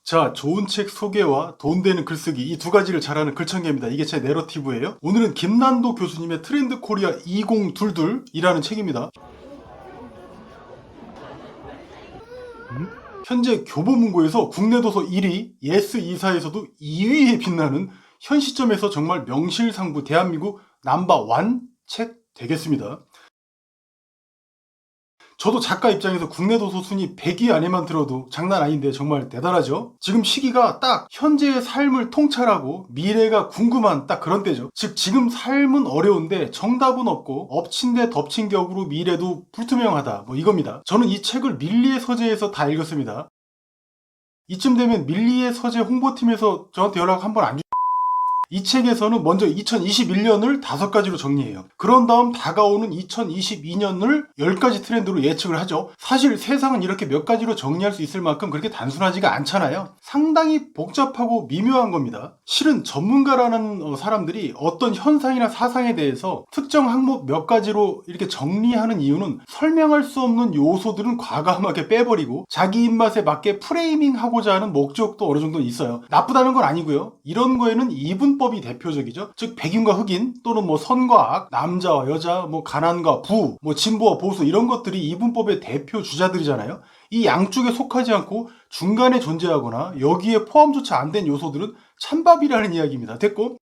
자, 좋은 책 소개와 돈 되는 글쓰기 이 두 가지를 잘하는 글청개입니다. 이게 제 내러티브예요. 오늘은 김난도 교수님의 트렌드 코리아 2022이라는 책입니다. 현재 교보문고에서 국내 도서 1위, 예스 이사에서도 2위에 빛나는 현 시점에서 정말 명실상부 대한민국 넘버1 책 되겠습니다. 저도 작가 입장에서 국내 도서 순위 100위 안에만 들어도 장난 아닌데 정말 대단하죠? 지금 시기가 딱 현재의 삶을 통찰하고 미래가 궁금한 딱 그런 때죠. 즉 지금 삶은 어려운데 정답은 없고 엎친 데 덮친 격으로 미래도 불투명하다 뭐 이겁니다. 저는 이 책을 밀리의 서재에서 다 읽었습니다. 이쯤 되면 밀리의 서재 홍보팀에서 저한테 연락 한번 안 이 책에서는 먼저 2021년을 5가지로 정리해요. 그런 다음 다가오는 2022년을 10가지 트렌드로 예측을 하죠. 사실 세상은 이렇게 몇 가지로 정리할 수 있을 만큼 그렇게 단순하지가 않잖아요. 상당히 복잡하고 미묘한 겁니다. 실은 전문가라는 사람들이 어떤 현상이나 사상에 대해서 특정 항목 몇 가지로 이렇게 정리하는 이유는 설명할 수 없는 요소들은 과감하게 빼버리고 자기 입맛에 맞게 프레이밍하고자 하는 목적도 어느 정도는 있어요. 나쁘다는 건 아니고요. 이런 거에는 이분법이 대표적이죠. 즉 백인과 흑인 또는 뭐 선과 악, 남자와 여자, 뭐 가난과 부, 뭐 진보와 보수 이런 것들이 이분법의 대표 주자들이잖아요. 이 양쪽에 속하지 않고 중간에 존재하거나 여기에 포함조차 안 된 요소들은 찬밥이라는 이야기입니다. 됐고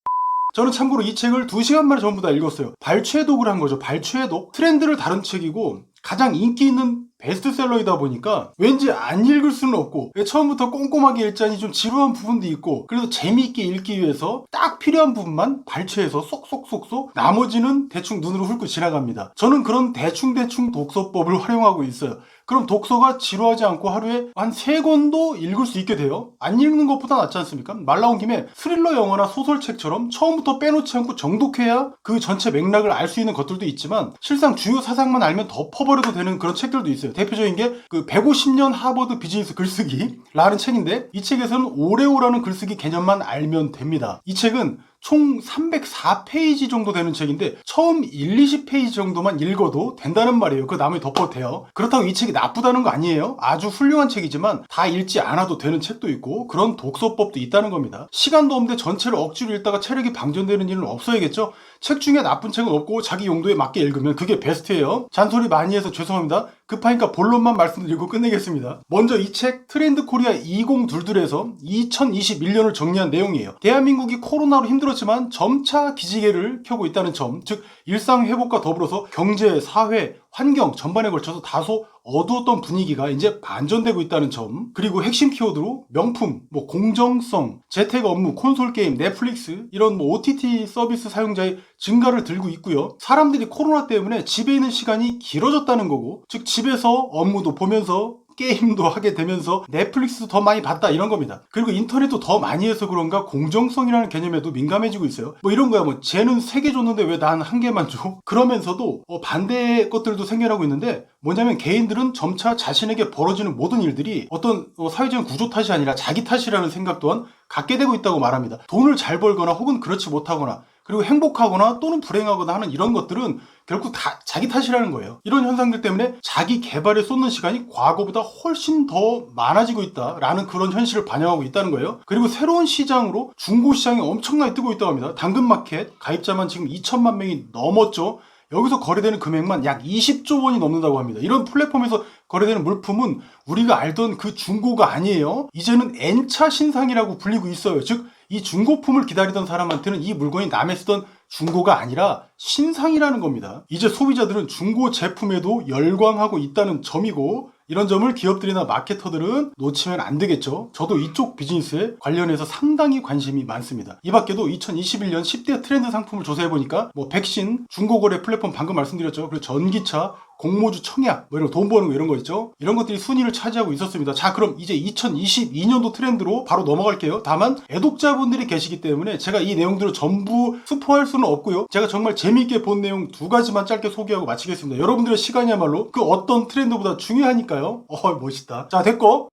저는 참고로 이 책을 2시간 만에 전부 다 읽었어요. 발췌독을 한 거죠. 발췌독. 트렌드를 다룬 책이고 가장 인기 있는 베스트셀러이다 보니까 왠지 안 읽을 수는 없고 처음부터 꼼꼼하게 읽자니 좀 지루한 부분도 있고 그래서 재미있게 읽기 위해서 딱 필요한 부분만 발췌해서 쏙쏙쏙쏙 나머지는 대충 눈으로 훑고 지나갑니다. 저는 그런 대충대충 독서법을 활용하고 있어요. 그럼 독서가 지루하지 않고 하루에 한 3권도 읽을 수 있게 돼요. 안 읽는 것보다 낫지 않습니까? 말 나온 김에 스릴러 영화나 소설책처럼 처음부터 빼놓지 않고 정독해야 그 전체 맥락을 알 수 있는 것들도 있지만 실상 주요 사상만 알면 덮어버려도 되는 그런 책들도 있어요. 대표적인 게 그 150년 하버드 비즈니스 글쓰기라는 책인데 이 책에서는 오레오라는 글쓰기 개념만 알면 됩니다. 이 책은 총 304페이지 정도 되는 책인데 처음 1, 20페이지 정도만 읽어도 된다는 말이에요. 그 나머지 덮어도 돼요. 그렇다고 이 책이 나쁘다는 거 아니에요. 아주 훌륭한 책이지만 다 읽지 않아도 되는 책도 있고 그런 독서법도 있다는 겁니다. 시간도 없는데 전체를 억지로 읽다가 체력이 방전되는 일은 없어야겠죠. 책 중에 나쁜 책은 없고 자기 용도에 맞게 읽으면 그게 베스트예요. 잔소리 많이 해서 죄송합니다. 급하니까 본론만 말씀드리고 끝내겠습니다. 먼저 이 책 트렌드 코리아 2022에서 2021년을 정리한 내용이에요. 대한민국이 코로나로 힘들었지만 점차 기지개를 켜고 있다는 점, 즉 일상 회복과 더불어서 경제, 사회, 환경 전반에 걸쳐서 다소 어두웠던 분위기가 이제 반전되고 있다는 점, 그리고 핵심 키워드로 명품, 뭐 공정성, 재택 업무, 콘솔 게임, 넷플릭스 이런 뭐 OTT 서비스 사용자의 증가를 들고 있고요. 사람들이 코로나 때문에 집에 있는 시간이 길어졌다는 거고, 즉 집에서 업무도 보면서 게임도 하게 되면서 넷플릭스도 더 많이 봤다 이런 겁니다. 그리고 인터넷도 더 많이 해서 그런가 공정성이라는 개념에도 민감해지고 있어요. 뭐 이런 거야. 뭐 쟤는 3개 줬는데 왜 난 1개만 줘? 그러면서도 반대의 것들도 생겨나고 있는데 뭐냐면 개인들은 점차 자신에게 벌어지는 모든 일들이 어떤 사회적인 구조 탓이 아니라 자기 탓이라는 생각 또한 갖게 되고 있다고 말합니다. 돈을 잘 벌거나 혹은 그렇지 못하거나 그리고 행복하거나 또는 불행하거나 하는 이런 것들은 결국 다 자기 탓이라는 거예요. 이런 현상들 때문에 자기 개발에 쏟는 시간이 과거보다 훨씬 더 많아지고 있다라는 그런 현실을 반영하고 있다는 거예요. 그리고 새로운 시장으로 중고 시장이 엄청나게 뜨고 있다고 합니다. 당근마켓 가입자만 지금 2천만 명이 넘었죠. 여기서 거래되는 금액만 약 20조 원이 넘는다고 합니다. 이런 플랫폼에서 거래되는 물품은 우리가 알던 그 중고가 아니에요. 이제는 N차 신상이라고 불리고 있어요. 즉 이 중고품을 기다리던 사람한테는 이 물건이 남의 쓰던 중고가 아니라 신상이라는 겁니다. 이제 소비자들은 중고 제품에도 열광하고 있다는 점이고 이런 점을 기업들이나 마케터들은 놓치면 안 되겠죠. 저도 이쪽 비즈니스에 관련해서 상당히 관심이 많습니다. 이 밖에도 2021년 10대 트렌드 상품을 조사해보니까 뭐 백신, 중고거래 플랫폼 방금 말씀드렸죠. 그리고 전기차, 공모주 청약, 뭐 이런 돈 버는 거 이런 거 있죠. 이런 것들이 순위를 차지하고 있었습니다. 자, 그럼 이제 2022년도 트렌드로 바로 넘어갈게요. 다만 애독자분들이 계시기 때문에 제가 이 내용들을 전부 스포할 수는 없고요. 제가 정말 재미있게 본 내용 2가지만 짧게 소개하고 마치겠습니다. 여러분들의 시간이야말로 그 어떤 트렌드보다 중요하니까요. 멋있다. 자, 됐고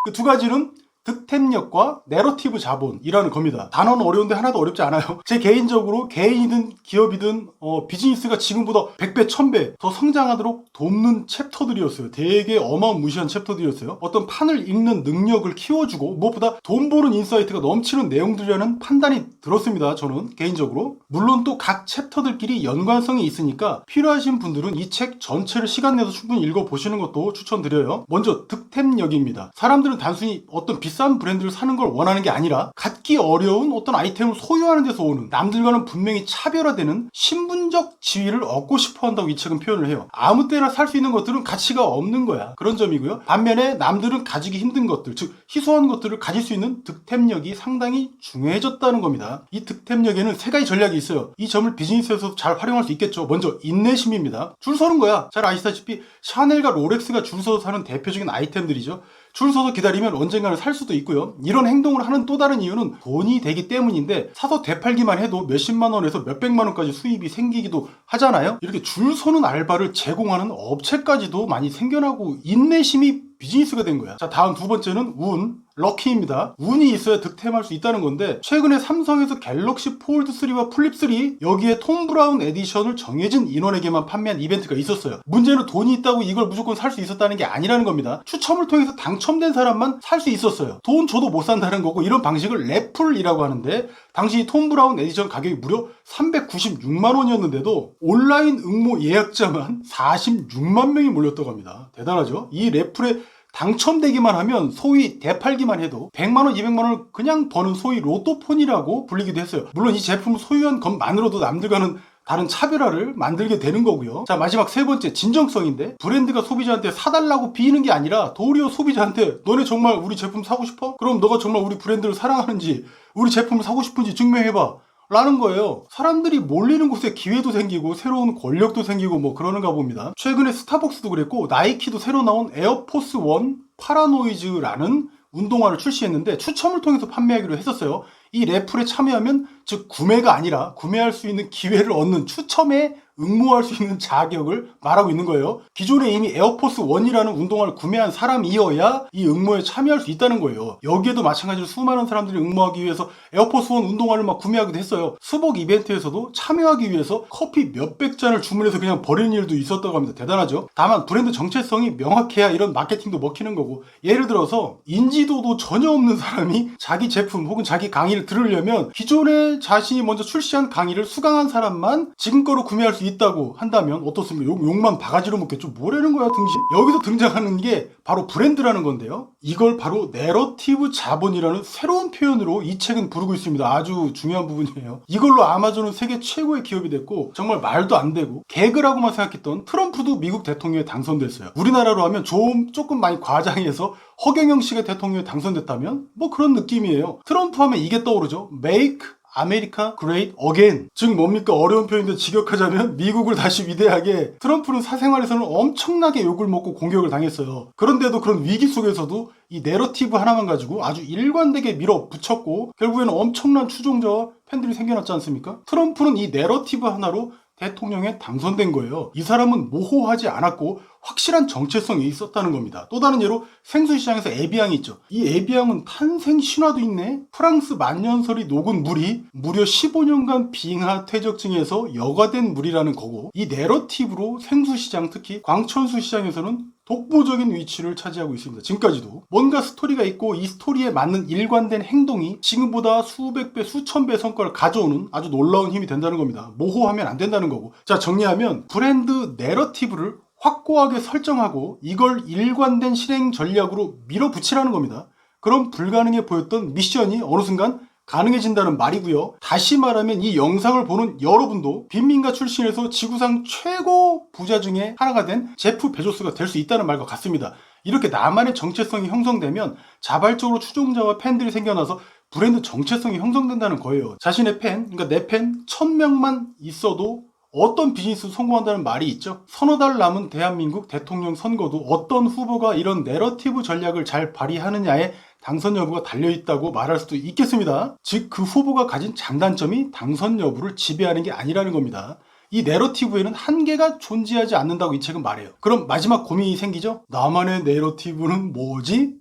그 2가지는 득템력과 내러티브 자본이라는 겁니다. 단어는 어려운데 하나도 어렵지 않아요. 제 개인적으로 개인이든 기업이든 비즈니스가 지금보다 100배, 1000배 더 성장하도록 돕는 챕터들이었어요. 되게 어마무시한 챕터들이었어요. 어떤 판을 읽는 능력을 키워주고 무엇보다 돈 버는 인사이트가 넘치는 내용들이라는 판단이 들었습니다. 저는 개인적으로. 물론 또 각 챕터들끼리 연관성이 있으니까 필요하신 분들은 이 책 전체를 시간 내서 충분히 읽어보시는 것도 추천드려요. 먼저 득템력입니다. 사람들은 단순히 어떤 비싼 브랜드를 사는 걸 원하는 게 아니라 갖기 어려운 어떤 아이템을 소유하는 데서 오는 남들과는 분명히 차별화되는 신분적 지위를 얻고 싶어 한다고 이 책은 표현을 해요. 아무 때나 살 수 있는 것들은 가치가 없는 거야. 그런 점이고요. 반면에 남들은 가지기 힘든 것들, 즉 희소한 것들을 가질 수 있는 득템력이 상당히 중요해졌다는 겁니다. 이 득템력에는 세 가지 전략이 있어요. 이 점을 비즈니스에서 잘 활용할 수 있겠죠. 먼저 인내심입니다. 줄 서는 거야. 잘 아시다시피 샤넬과 롤렉스가 줄 서서 사는 대표적인 아이템들이죠. 줄 서서 기다리면 언젠가는 살 수도 있고요. 이런 행동을 하는 또 다른 이유는 돈이 되기 때문인데 사서 되팔기만 해도 몇십만 원에서 몇백만 원까지 수입이 생기기도 하잖아요. 이렇게 줄 서는 알바를 제공하는 업체까지도 많이 생겨나고 인내심이 비즈니스가 된 거야. 자, 다음 두 번째는 운, 럭키입니다. 운이 있어야 득템할 수 있다는 건데 최근에 삼성에서 갤럭시 폴드 3와 플립 3 여기에 톰 브라운 에디션을 정해진 인원에게만 판매한 이벤트가 있었어요. 문제는 돈이 있다고 이걸 무조건 살 수 있었다는 게 아니라는 겁니다. 추첨을 통해서 당첨된 사람만 살 수 있었어요. 돈 줘도 못 산다는 거고 이런 방식을 래플이라고 하는데 당시 톰 브라운 에디션 가격이 무려 396만 원이었는데도 온라인 응모 예약자만 46만 명이 몰렸다고 합니다. 대단하죠? 이 래플에 당첨되기만 하면 소위 되팔기만 해도 100만원, 200만원을 그냥 버는 소위 로또폰이라고 불리기도 했어요. 물론 이 제품을 소유한 것만으로도 남들과는 다른 차별화를 만들게 되는 거고요. 자, 마지막 세 번째, 진정성인데 브랜드가 소비자한테 사달라고 비는 게 아니라 도리어 소비자한테 너네 정말 우리 제품 사고 싶어? 그럼 너가 정말 우리 브랜드를 사랑하는지 우리 제품을 사고 싶은지 증명해봐 라는 거예요. 사람들이 몰리는 곳에 기회도 생기고 새로운 권력도 생기고 뭐 그러는가 봅니다. 최근에 스타벅스도 그랬고 나이키도 새로 나온 에어포스 원 파라노이즈라는 운동화를 출시했는데 추첨을 통해서 판매하기로 했었어요. 이 래플에 참여하면 즉 구매가 아니라 구매할 수 있는 기회를 얻는 추첨에 응모할 수 있는 자격을 말하고 있는 거예요. 기존에 이미 에어포스 1이라는 운동화를 구매한 사람이어야 이 응모에 참여할 수 있다는 거예요. 여기에도 마찬가지로 수많은 사람들이 응모하기 위해서 에어포스 1 운동화를 막 구매하기도 했어요. 수복 이벤트에서도 참여하기 위해서 커피 몇백 잔을 주문해서 그냥 버리는 일도 있었다고 합니다. 대단하죠? 다만 브랜드 정체성이 명확해야 이런 마케팅도 먹히는 거고 예를 들어서 인지도도 전혀 없는 사람이 자기 제품 혹은 자기 강의를 들으려면 기존에 자신이 먼저 출시한 강의를 수강한 사람만 지금 거로 구매할 수 있다고 한다면 어떻습니까? 욕만 바가지로 먹겠죠. 뭐라는 거야 등신. 여기서 등장하는 게 바로 브랜드라는 건데요. 이걸 바로 내러티브 자본이라는 새로운 표현으로 이 책은 부르고 있습니다. 아주 중요한 부분이에요. 이걸로 아마존은 세계 최고의 기업이 됐고 정말 말도 안 되고 개그라고만 생각했던 트럼프도 미국 대통령에 당선됐어요. 우리나라로 하면 조금 많이 과장해서 허경영 씨가 대통령에 당선됐다면 뭐 그런 느낌이에요. 트럼프 하면 이게 떠오르죠. Make America Great Again. 즉 뭡니까? 어려운 표현인데 직역하자면 미국을 다시 위대하게. 트럼프는 사생활에서는 엄청나게 욕을 먹고 공격을 당했어요. 그런데도 그런 위기 속에서도 이 내러티브 하나만 가지고 아주 일관되게 밀어붙였고 결국에는 엄청난 추종자와 팬들이 생겨났지 않습니까? 트럼프는 이 내러티브 하나로 대통령에 당선된 거예요. 이 사람은 모호하지 않았고 확실한 정체성이 있었다는 겁니다. 또 다른 예로 생수시장에서 에비앙이 있죠. 이 에비앙은 탄생 신화도 있네. 프랑스 만년설이 녹은 물이 무려 15년간 빙하 퇴적증에서 여과된 물이라는 거고 이 내러티브로 생수시장 특히 광천수시장에서는 독보적인 위치를 차지하고 있습니다. 지금까지도 뭔가 스토리가 있고 이 스토리에 맞는 일관된 행동이 지금보다 수백 배, 수천 배의 성과를 가져오는 아주 놀라운 힘이 된다는 겁니다. 모호하면 안 된다는 거고. 자, 정리하면 브랜드 내러티브를 확고하게 설정하고 이걸 일관된 실행 전략으로 밀어붙이라는 겁니다. 그럼 불가능해 보였던 미션이 어느 순간 가능해진다는 말이고요. 다시 말하면 이 영상을 보는 여러분도 빈민가 출신에서 지구상 최고 부자 중에 하나가 된 제프 베조스가 될 수 있다는 말과 같습니다. 이렇게 나만의 정체성이 형성되면 자발적으로 추종자와 팬들이 생겨나서 브랜드 정체성이 형성된다는 거예요. 자신의 팬, 그러니까 내 팬 1000명만 있어도 어떤 비즈니스 성공한다는 말이 있죠. 서너 달 남은 대한민국 대통령 선거도 어떤 후보가 이런 내러티브 전략을 잘 발휘하느냐에 당선 여부가 달려있다고 말할 수도 있겠습니다. 즉 그 후보가 가진 장단점이 당선 여부를 지배하는 게 아니라는 겁니다. 이 내러티브에는 한계가 존재하지 않는다고 이 책은 말해요. 그럼 마지막 고민이 생기죠? 나만의 내러티브는 뭐지?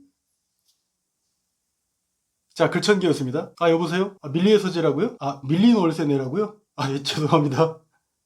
자, 글천기였습니다. 아, 여보세요? 아, 밀리의 서재라고요? 아, 밀린 월세네라고요? 아, 예, 죄송합니다.